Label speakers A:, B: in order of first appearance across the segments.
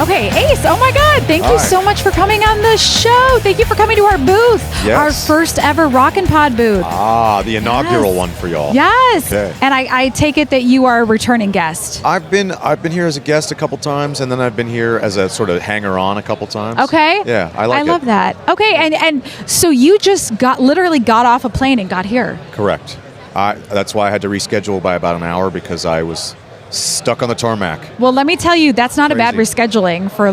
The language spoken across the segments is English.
A: Okay, Ace, oh my God, thank you so much for coming on the show. Thank you for coming to our booth, our first ever Rockin' Pod booth.
B: The inaugural one for y'all.
A: Yes,
B: okay.
A: And I take it that you are a returning guest.
B: I've been here as a guest a couple times, and then I've been here as a sort of hanger-on a couple times.
A: Okay.
B: Yeah, I love
A: that. Okay, and so you just literally got off a plane and got here.
B: Correct. That's why I had to reschedule by about an hour because I was stuck on the tarmac.
A: Well, let me tell you, that's not a bad rescheduling for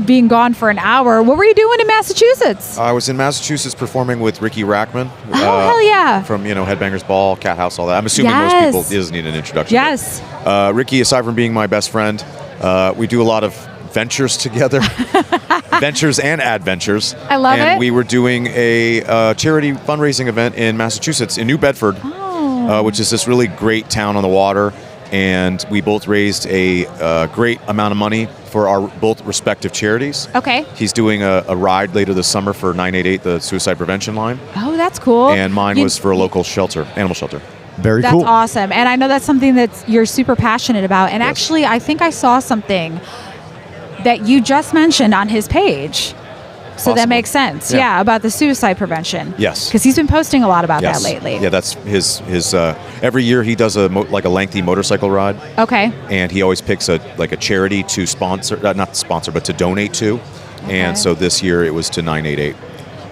A: being gone for an hour. What were you doing in Massachusetts?
B: I was in Massachusetts performing with Ricky Rackman.
A: Hell yeah.
B: From, Headbangers Ball, Cat House, all that. I'm assuming most people, it doesn't need an introduction.
A: Yes.
B: Ricky, aside from being my best friend, we do a lot of ventures together. Ventures and adventures.
A: I love it.
B: And we were doing a charity fundraising event in Massachusetts, in New Bedford, which is this really great town on the water. And we both raised a great amount of money for our both respective charities.
A: Okay.
B: He's doing a ride later this summer for 988, the suicide prevention line.
A: Oh, that's cool.
B: And mine was for a local shelter, animal shelter.
C: Very cool.
A: That's awesome. And I know that's something that you're super passionate about. And actually, I think I saw something that you just mentioned on his page. So that makes sense. Yeah, about the suicide prevention.
B: Yes.
A: Because he's been posting a lot about that lately.
B: Yeah, that's his every year he does a lengthy motorcycle ride.
A: Okay.
B: And he always picks a charity to sponsor, not sponsor, but to donate to. Okay. And so this year it was to 988.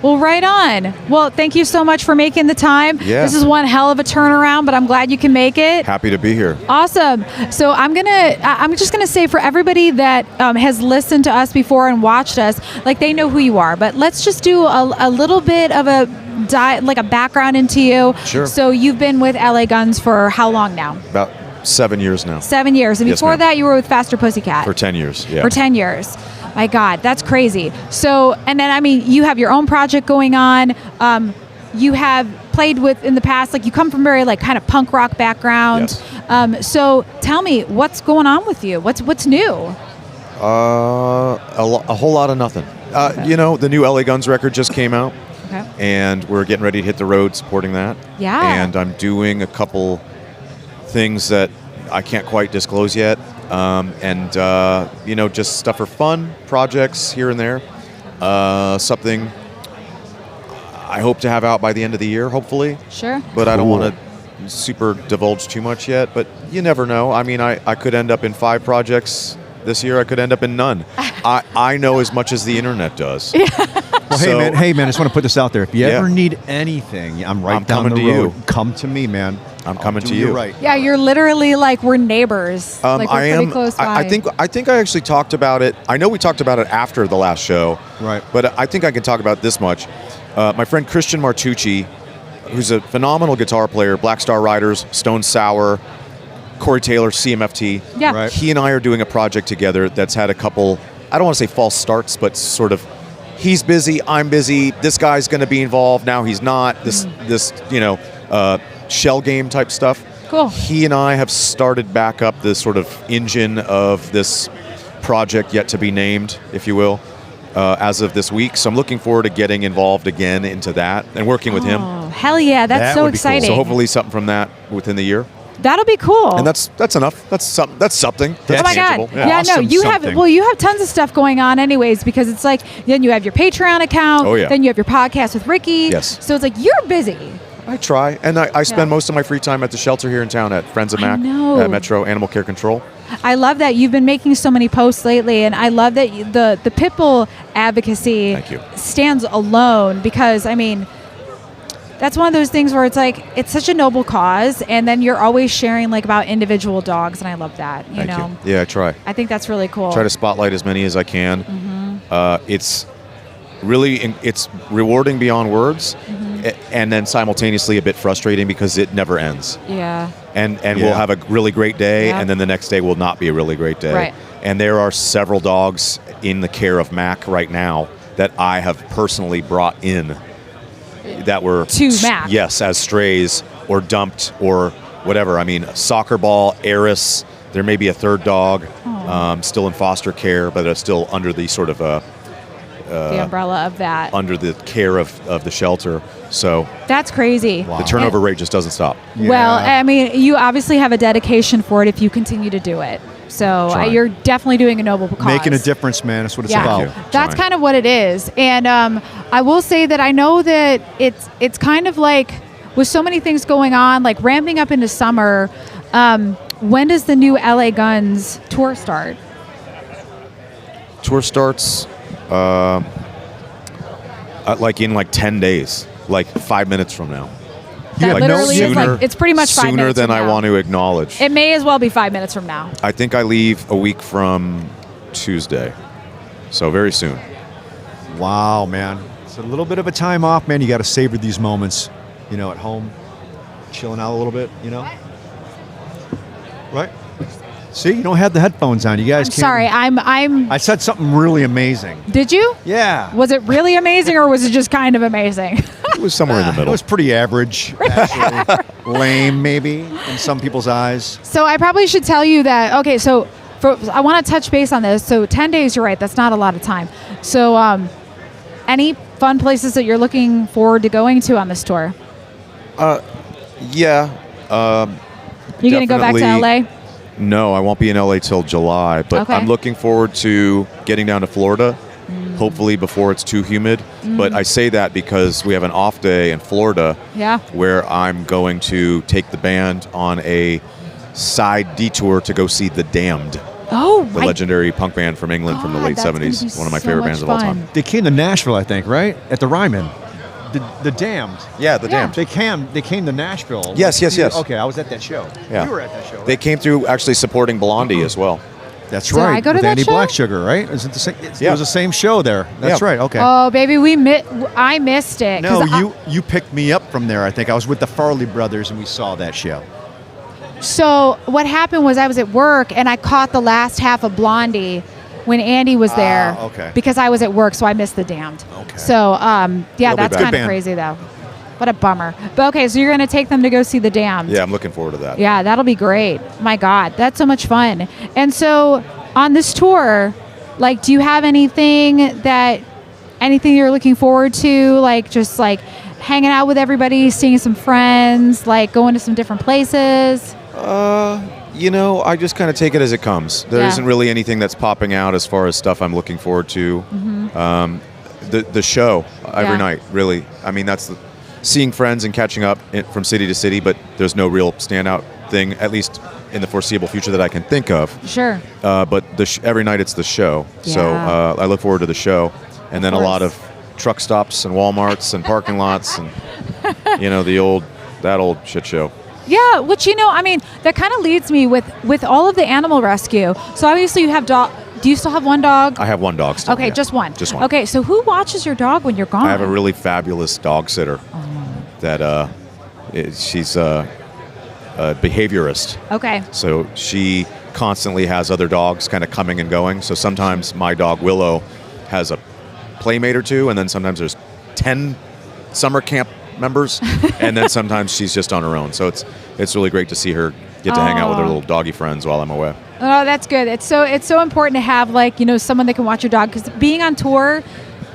A: Well, right on. Well, thank you so much for making the time.
B: Yeah.
A: This is one hell of a turnaround, but I'm glad you can make it.
B: Happy to be here.
A: Awesome. So I'm just gonna say for everybody that has listened to us before and watched us, they know who you are. But let's just do a little bit of a background into you.
B: Sure.
A: So you've been with L.A. Guns for how long now?
B: About 7 years now.
A: 7 years. And before that, you were with Faster Pussycat.
B: For 10 years. Yeah.
A: For 10 years. My God, that's crazy. So, and then, you have your own project going on. You have played with in the past, you come from very kind of punk rock background.
B: Yes.
A: So tell me, what's going on with you? What's new?
B: A whole lot of nothing. Okay. The new LA Guns record just came out.
A: Okay.
B: And we're getting ready to hit the road supporting that.
A: Yeah.
B: And I'm doing a couple things that I can't quite disclose yet. Just stuff for fun, projects here and there. Something I hope to have out by the end of the year, hopefully.
A: Sure.
B: But I don't want to super divulge too much yet, but you never know. I could end up in 5 projects this year. I could end up in none. I know as much as the internet does. Yeah.
C: Well, hey man, I just want to put this out there. If you ever need anything, I'm down the road. Come to me, man.
B: I'm coming to you.
C: Right.
A: Yeah, you're literally we're neighbors. We're pretty close by.
B: I think I actually talked about it. I know we talked about it after the last show.
C: Right.
B: But I think I can talk about this much. My friend Christian Martucci, who's a phenomenal guitar player, Black Star Riders, Stone Sour, Corey Taylor, CMFT.
A: Yeah.
C: Right.
B: He and I are doing a project together that's had a couple, I don't want to say false starts, but sort of, he's busy, I'm busy, this guy's going to be involved, now he's not, this shell game type stuff.
A: Cool.
B: He and I have started back up the sort of engine of this project yet to be named, if you will, as of this week. So I'm looking forward to getting involved again into that and working with him.
A: Oh, hell yeah, that's so exciting.
B: Cool. So hopefully something from that within the year.
A: That'll be cool.
B: And that's enough. That's something. That's
A: oh my
B: tangible.
A: God. Yeah,
C: awesome
A: you have tons of stuff going on anyways, because it's then you have your Patreon account.
B: Oh, yeah.
A: Then you have your podcast with Ricky.
B: Yes.
A: So it's you're busy.
B: I try. And I spend most of my free time at the shelter here in town at Friends of Mac at Metro Animal Care Control.
A: I love that you've been making so many posts lately, and I love that the Pitbull advocacy stands alone, because that's one of those things where it's such a noble cause, and then you're always sharing about individual dogs, and I love that. You know?
B: Yeah, I try.
A: I think that's really cool.
B: Try to spotlight as many as I can.
A: Mm-hmm.
B: It's rewarding beyond words, and then simultaneously a bit frustrating because it never ends.
A: Yeah.
B: And we'll have a really great day, and then the next day will not be a really great day.
A: Right.
B: And there are several dogs in the care of Mac right now that I have personally brought in that were
A: to Mac.
B: Yes, as strays or dumped or whatever. Soccer ball, Eris. There may be a third dog still in foster care, but it's still under the sort of
A: the umbrella of that.
B: Under the care of the shelter. So
A: that's crazy.
B: Wow. The turnover rate just doesn't stop.
A: Well, you obviously have a dedication for it if you continue to do it. So
C: Trying.
A: you're definitely doing a noble cause.
C: Making a difference, man. That's what it's about.
A: That's kind of what it is. And I will say that I know that it's kind of like with so many things going on, like ramping up into summer. When does the new LA Guns tour start?
B: Tour starts like in 10 days, like 5 minutes from now.
A: That
B: like
A: literally is like, it's pretty much 5 minutes
B: sooner than
A: from
B: I
A: now.
B: want to acknowledge.
A: It may as well be 5 minutes from now.
B: I think I leave a week from Tuesday, so very soon.
C: Wow, man. It's a little bit of a time off, man. You got to savor these moments, at home, chilling out a little bit, Right? See, you don't have the headphones on. You guys can't.
A: Sorry, I
C: said something really amazing.
A: Did you?
C: Yeah.
A: Was it really amazing or was it just kind of amazing?
B: It was somewhere in the middle.
C: It was pretty average, actually. Lame, maybe, in some people's eyes.
A: So I probably should tell you that, okay, so I want to touch base on this. So 10 days, you're right, that's not a lot of time. So any fun places that you're looking forward to going to on this tour?
B: Yeah.
A: You going to go back to LA?
B: No, I won't be in LA till July, but
A: Okay.
B: I'm looking forward to getting down to Florida, hopefully before it's too humid. But I say that because we have an off day in Florida where I'm going to take the band on a side detour to go see The Damned.
A: Oh,
B: the legendary punk band from England from the late 70s, one of my favorite bands of all time.
C: They came to Nashville, I think, right? At the Ryman. The Damned.
B: Yeah, The Damned.
C: They came to Nashville.
B: Yes.
C: Okay, I was at that show.
B: Yeah.
C: You were at that show. Right?
B: They came through actually supporting Blondie as well.
C: That's
A: Did
C: right.
A: I go to
C: with
A: that
C: Andy
A: show?
C: Black Sugar, right? Is it the same? It
B: Yeah.
C: was the same show there. That's
B: Yeah.
C: right. Okay.
A: Oh, baby, I missed it.
C: No,
A: 'cause
C: you picked me up from there. I think I was with the Farley brothers and we saw that show.
A: So what happened was I was at work and I caught the last half of Blondie when Andy was there.
C: Okay.
A: Because I was at work, so I missed The Damned.
C: Okay.
A: So
B: They'll be
A: that's
B: back.
A: kind of crazy though. What a bummer. But okay, so you're going to take them to go see The Damned.
B: Yeah, I'm looking forward to that.
A: Yeah, that'll be great. My God, that's so much fun. And so on this tour, like, do you have anything you're looking forward to? Like, just like hanging out with everybody, seeing some friends, like going to some different places?
B: I just kind of take it as it comes. There isn't really anything that's popping out as far as stuff I'm looking forward to. The show every night, really. I mean, that's seeing friends and catching up from city to city, but there's no real standout thing, at least in the foreseeable future that I can think of.
A: Sure.
B: But every night it's the show.
A: Yeah.
B: So I look forward to the show. And then a
A: course.
B: lot of truck stops and Walmarts and parking lots and, that old shit show.
A: Yeah, which, I mean, that kind of leads me with all of the animal rescue. So obviously you have dog. Do you still have one dog?
B: I have one dog still.
A: Okay,
B: yeah.
A: just one.
B: Just one.
A: Okay, so who watches your dog when you're gone?
B: I have a really fabulous dog sitter that she's a behaviorist.
A: Okay.
B: So she constantly has other dogs kind of coming and going. So sometimes my dog Willow has a playmate or two, and then sometimes there's 10 summer camp members, and then sometimes she's just on her own. So it's really great to see her get to hang out with her little doggy friends while I'm away.
A: Oh, that's good. It's so important to have someone that can watch your dog, because being on tour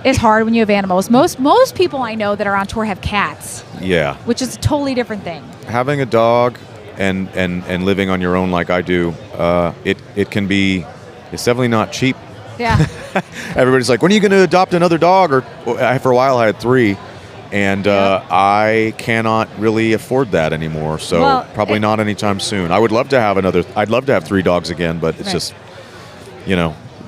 A: is hard when you have animals. Most people I know that are on tour have cats.
B: Yeah.
A: Which is a totally different thing.
B: Having a dog and living on your own like I do, it's definitely not cheap.
A: Yeah.
B: Everybody's like, when are you going to adopt another dog? For a while I had 3. And I cannot really afford that anymore. So probably not anytime soon. I would love to have I'd love to have 3 dogs again, but it's just,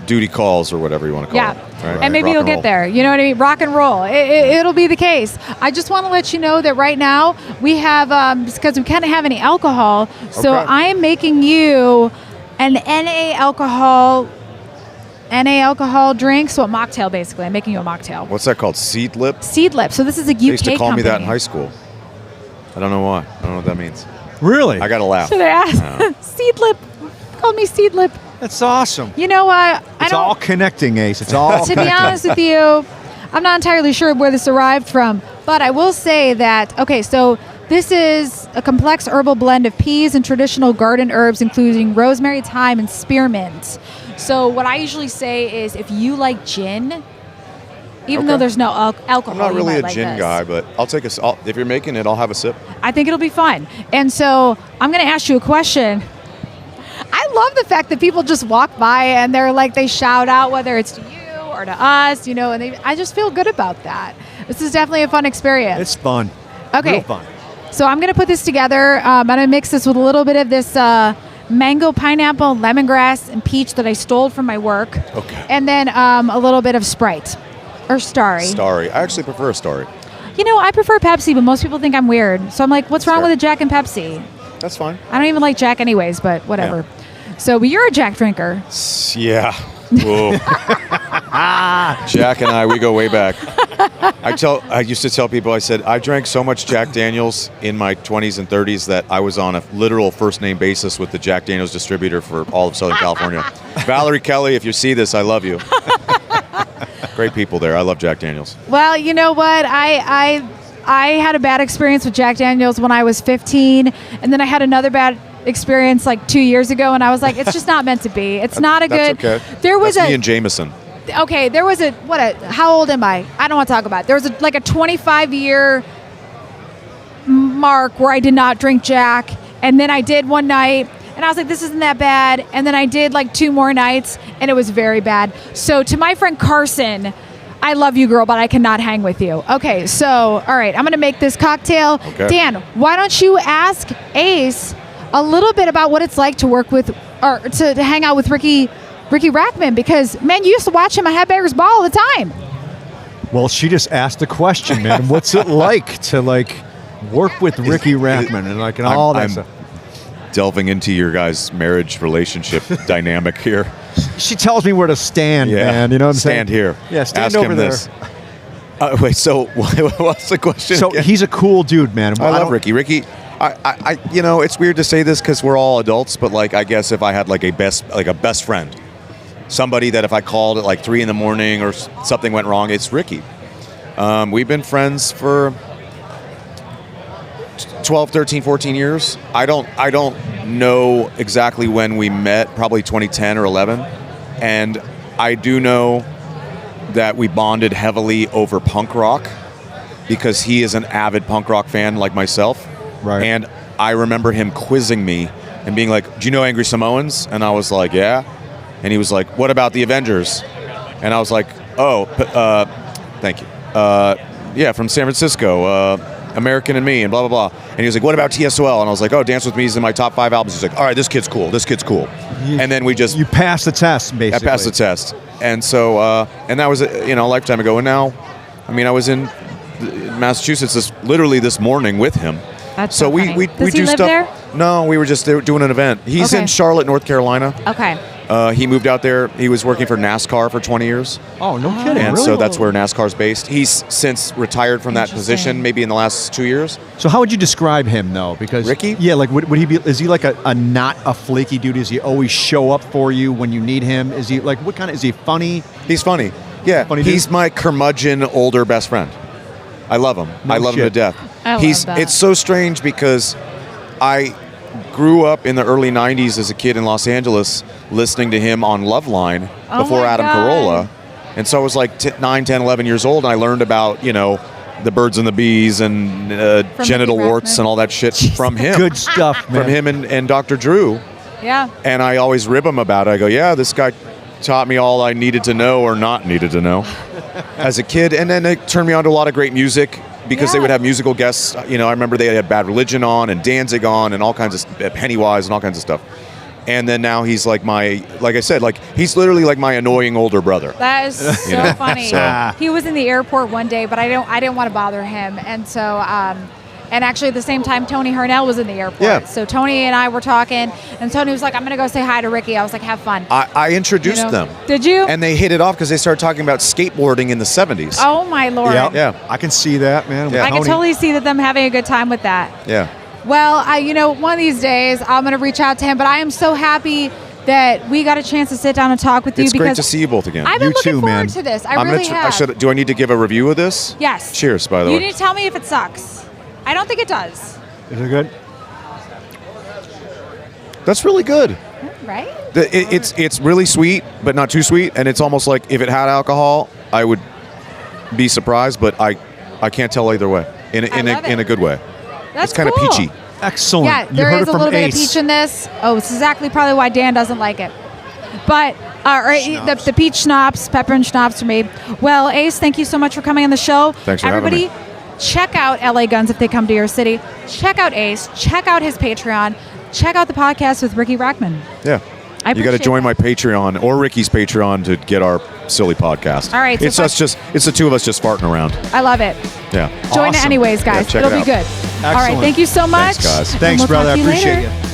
B: duty calls or whatever you want to call it. Right?
A: And maybe
B: Rock
A: you'll
B: and
A: get
B: roll.
A: there. You know what I mean? Rock and roll. It'll be the case. I just want to let you know that right now we have, because we can't have any alcohol, so
B: Okay.
A: I am making you an NA alcohol drink, so a mocktail basically. I'm making you a mocktail.
B: What's that called? Seed lip?
A: Seed Lip. So this is a UK
B: They used to call me that in
A: company.
B: high school. I don't know why. I don't know what that means.
C: Really?
B: I got to laugh.
A: Should I ask? Seed Lip. Called me Seed Lip.
C: That's awesome.
A: You know what?
C: It's all connecting, Ace. It's all
A: To be
C: connecting.
A: honest with you, I'm not entirely sure where this arrived from, but I will say that, okay, so this is a complex herbal blend of peas and traditional garden herbs, including rosemary, thyme, and spearmint. So what I usually say is if you like gin, even though there's no alcohol,
B: I'm not really
A: you
B: a
A: might
B: gin
A: like this.
B: guy, but I'll take if you're making it, I'll have a sip.
A: I think it'll be fun. And so I'm going to ask you a question. I love the fact that people just walk by and they're like, they shout out whether it's to you or to us, you know, and I just feel good about that. This is definitely a fun experience.
C: It's fun.
A: Okay.
C: Real fun.
A: So I'm going to put this together. I'm going to mix this with a little bit of this mango, pineapple, lemongrass, and peach that I stole from my work.
B: Okay.
A: And then a little bit of Sprite or Starry.
B: Starry. I actually prefer a Starry.
A: You know, I prefer Pepsi, but most people think I'm weird. So I'm like, what's wrong
B: Fair.
A: with a Jack and Pepsi?
B: That's fine.
A: I don't even like Jack anyways, but whatever. So, but you're a Jack drinker.
B: Yeah. Whoa. Jack and I, we go way back. I used to tell people, I said, I drank so much Jack Daniels in my 20s and 30s that I was on a literal first name basis with the Jack Daniels distributor for all of Southern California. Valerie Kelly, if you see this, I love you. Great people there. I love Jack Daniels.
A: Well, you know what? I had a bad experience with Jack Daniels when I was 15, and then I had another bad experience like 2 years ago, and I was like, it's just not meant to be. It's not a good.
B: That's okay.
A: There was
B: That's me and Jameson.
A: Okay, there was how old am I? I don't want to talk about it. There was like a 25-year mark where I did not drink Jack, and then I did one night, and I was like, this isn't that bad, and then I did like 2 more nights, and it was very bad. So to my friend Carson, I love you, girl, but I cannot hang with you. Okay, so, all right, I'm going to make this cocktail.
B: Okay.
A: Dan, why don't you ask Ace a little bit about what it's like to work with, or to hang out with Ricky Rackman, because, man, you used to watch him at Headbangers Ball all the time.
C: Well, she just asked the question, man. What's it like to, like, work with Ricky Rackman and all that stuff?
B: Delving into your guys' marriage relationship dynamic here.
C: She tells me where to stand, man. You know what I'm saying?
B: Stand here.
C: Yeah, stand
B: Ask
C: over
B: him
C: there.
B: this. Wait, so what's the question?
C: So
B: again?
C: he's a cool dude, man.
B: I love Ricky. Ricky, I you know, it's weird to say this because we're all adults, but like, I guess if I had like a best friend, somebody that if I called at like 3 a.m. or something went wrong, it's Ricky. We've been friends for 12, 13, 14 years. I don't know exactly when we met, probably 2010 or 11. And I do know that we bonded heavily over punk rock because he is an avid punk rock fan like myself.
C: Right.
B: And I remember him quizzing me and being like, do you know Angry Samoans? And I was like, yeah. And he was like, what about the Avengers? And I was like, oh, thank you. Yeah, from San Francisco, American and Me, and blah, blah, blah. And he was like, what about TSOL? And I was like, oh, Dance With Me is in my top 5 albums. He's like, all right, this kid's cool. And then we just...
C: You passed the test, basically.
B: I passed the test. And so, and that was, a lifetime ago. And now, I mean, I was in Massachusetts literally this morning with him.
A: That's
B: so
A: funny.
B: we
A: Does
B: do
A: he live
B: stuff.
A: there?
B: No, we were just doing an event. He's
A: Okay.
B: in Charlotte, North Carolina.
A: Okay.
B: He moved out there. He was working for NASCAR for 20 years.
C: Oh, no kidding.
B: And
C: Really?
B: so that's where NASCAR's based. He's since retired from that
A: Interesting.
B: position, maybe in the last 2 years.
C: So how would you describe him, though? Because
B: Ricky?
C: Yeah, like would he be? Is he like a not a flaky dude? Does he always show up for you when you need him? Is he like what kind of? Is he funny?
B: He's funny. Yeah,
C: Funny dude?
B: he's my curmudgeon older best friend. I love him.
C: No
B: I love him to
C: shit.
B: death.
A: I love that.
B: It's so strange because I grew up in the early 90s as a kid in Los Angeles listening to him on Loveline
A: Oh
B: before
A: my
B: Adam
A: God.
B: Carolla. And so I was like 9, 10, 11 years old, and I learned about, the birds and the bees and genital
A: Ricky
B: warts
A: Rackman.
B: and all that shit from him.
C: Good stuff, man.
B: From him and Dr. Drew.
A: Yeah.
B: And I always rib him about it. I go, yeah, this guy taught me all I needed to know or not needed to know as a kid. And then it turned me on to a lot of great music because they
A: Yeah.
B: would have musical guests. I remember they had Bad Religion on and Danzig on and all kinds of Pennywise and all kinds of stuff. And then now he's like I said, he's literally like my annoying older brother.
A: That is so funny.
B: So-
A: He was in the airport one day, but I didn't want to bother him, and so and actually at the same time Tony Harnell was in the airport.
B: Yeah.
A: So Tony and I were talking, and Tony was like, "I'm gonna go say hi to Ricky." I was like, "Have fun."
B: I introduced them.
A: Did you?
B: And they hit it off because they started talking about skateboarding in the 70s.
A: Oh my lord!
C: Yep.
B: Yeah.
C: I can see that, man. with
B: Yeah.
A: I can
C: Tony.
A: totally see them having a good time with that.
B: Yeah.
A: Well, one of these days I'm gonna reach out to him, but I am so happy that we got a chance to sit down and talk with you
B: It's
A: because
B: great to see you both again.
A: I've been
C: You
A: looking
C: too,
A: forward
C: man.
A: to this. I
B: I'm
A: really
B: gonna
A: have.
B: do I need to give a review of this?
A: Yes.
B: Cheers, by the
A: You
B: way.
A: need to tell me if it sucks. I don't think it does.
C: Is it good?
B: That's really good.
A: Right?
B: It's really sweet, but not too sweet, and it's almost like if it had alcohol, I would be surprised, but I can't tell either way. In
A: I love it.
B: a good way.
A: That's
B: It's kind
A: cool.
B: of peachy.
C: Excellent.
A: Yeah,
C: You
A: there
C: heard
A: is
C: it
A: a
C: from
A: little bit of
C: Ace.
A: peach in this. Oh, it's exactly probably why Dan doesn't like it. But the peach schnapps, pepper and schnapps for me. Well, Ace, thank you so much for coming on the show.
B: Thanks for having me.
A: Everybody, check out LA Guns if they come to your city. Check out Ace. Check out his Patreon. Check out the podcast with Ricky Rackman.
B: Yeah. You got to join my Patreon or Ricky's Patreon to get our silly podcast.
A: All right. So
B: it's the two of us just farting around.
A: I love it.
B: Yeah.
A: Join it
C: Awesome.
A: anyways, guys.
B: Yeah, check
A: It'll
B: it
A: be
B: out.
A: good. All right. Thank you so much.
B: Thanks, guys.
C: Thanks,
A: We'll
C: brother. I
A: talk to you
C: appreciate
A: later.
C: you.